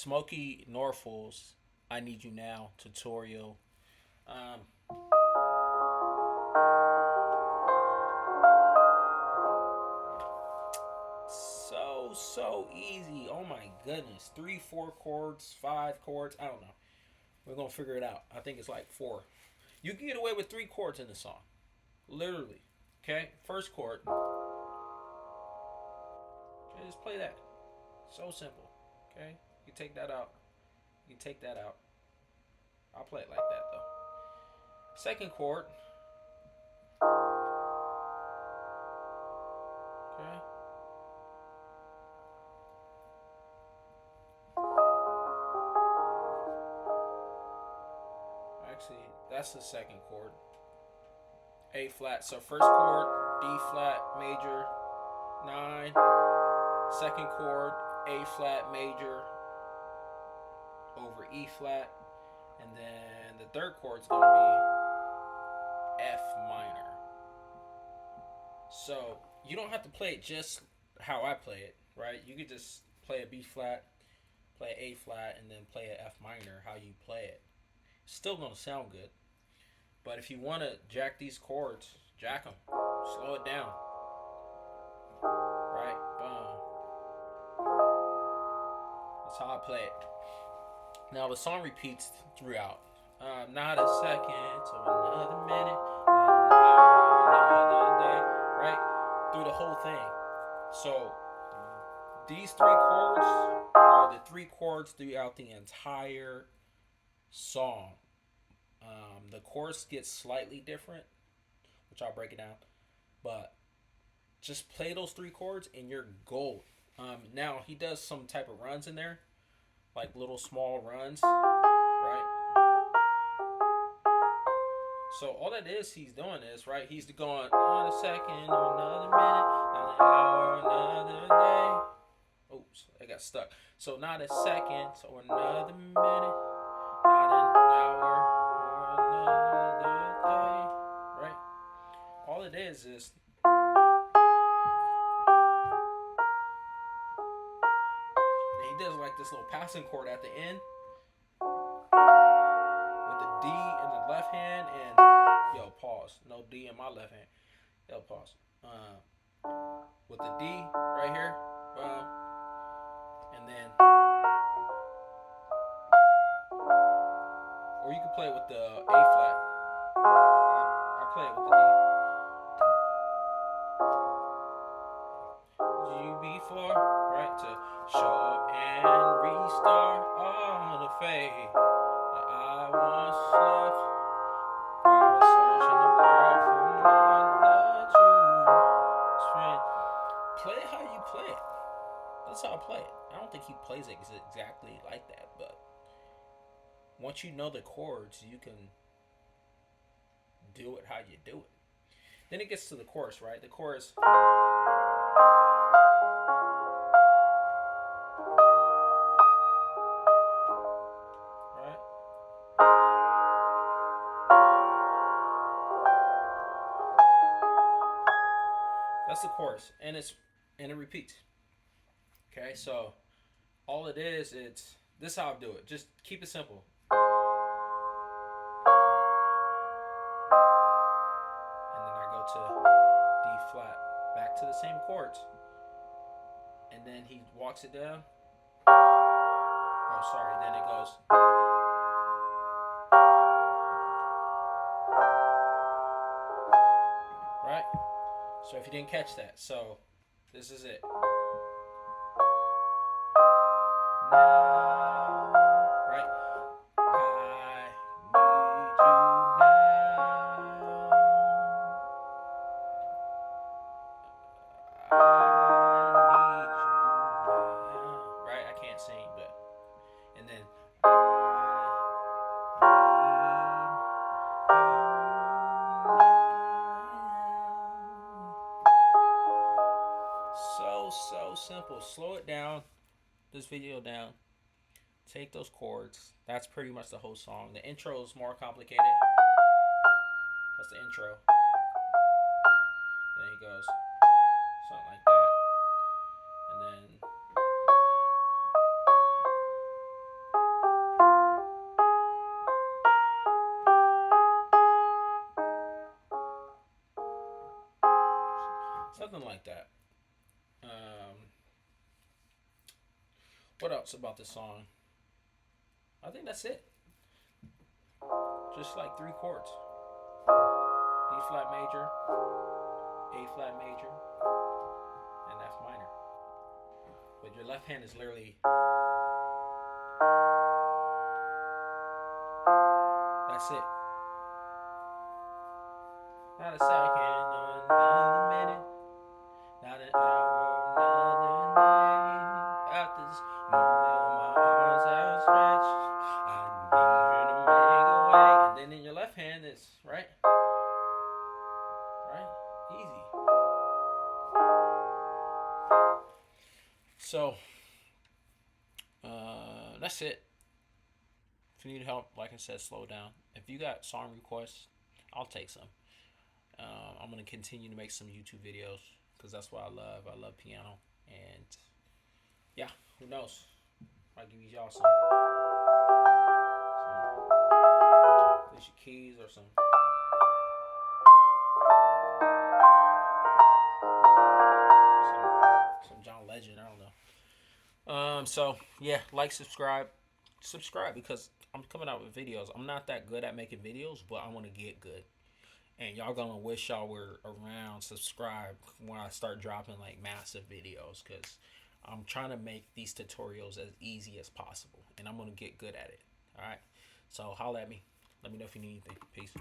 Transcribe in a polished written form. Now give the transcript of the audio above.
Smokie Norful's "I Need You Now" tutorial. Um, so easy. Oh my goodness, three, four chords, five chords. I don't know. We're gonna figure it out. I think it's like four. You can get away with three chords in the song, literally. Okay, first chord. Okay, just play that. So simple. Okay, you take that out. You take that out. I'll play it like that though. Second chord. Okay. Actually, that's the second chord. A flat. So first chord, D flat major, 9. Second chord, A flat major over E flat. And then the third chord is going to be F minor. So you don't have to play it just how I play it, right? You could just play a B flat, play A flat, and then play a F minor how you play it. It's still going to sound good. But if you want to jack these chords, jack them. Slow it down. Right? Boom. That's how I play it. Now the song repeats throughout. Not a second to another minute, not an hour, another day. Right? Through the whole thing. So these three chords are the three chords throughout the entire song. The chorus gets slightly different, which I'll break it down. But just play those three chords and you're gold. Now he does some type of runs in there, like little small runs, right? So all that is he's doing is right. He's going on a second, or another minute, another hour, another day. Oops, I got stuck. So not a second or another minute, not an hour or another day, right? All it is he does like this little passing chord at the end with the D in the left hand and yo pause. No D in my left hand. Yo pause. With the D right here, and then or you can play it with the A flat. I play it with the D. You before right to show up and restart all the fade that I once left. I was searching the world for more that you friend. Play it how you play it. That's how I play it. I don't think he plays it exactly like that, but once you know the chords, you can do it how you do it. Then it gets to the chorus, right? The chorus. Right? That's the chorus, and it repeats. Okay, so all it is, it's this is how I do it. Just keep it simple. And then I go to D flat, back to the same chords, and then he walks it down. Oh, sorry. Then it goes. Right. So if you didn't catch that, so this is it. Now, right? I need you now. I need you now. Right? I can't sing, but and then so simple. Slow it down. This video down. Take those chords. That's pretty much the whole song. The intro is more complicated. That's the intro. Then he goes something like that. And then something like that. Um, what else about this song? I think that's it. Just like three chords: D flat major, A flat major, and F minor. But your left hand is literally, that's it. Not a second, another minute, not an hour, another day. After this moment, my arms outstretched. I need you to make a way. And then in your left hand is right, right, easy. So that's it. If you need help, like I said, slow down. If you got song requests, I'll take some. I'm gonna continue to make some YouTube videos because that's what I love. I love piano, and yeah, who knows? I'll give y'all some Alicia Keys or some John Legend. I don't know. So yeah, like, subscribe because I'm coming out with videos. I'm not that good at making videos, but I want to get good. And y'all gonna wish y'all were around, subscribe when I start dropping like massive videos, because I'm trying to make these tutorials as easy as possible, and I'm gonna get good at it. All right. So holla at me. Let me know if you need anything. Peace.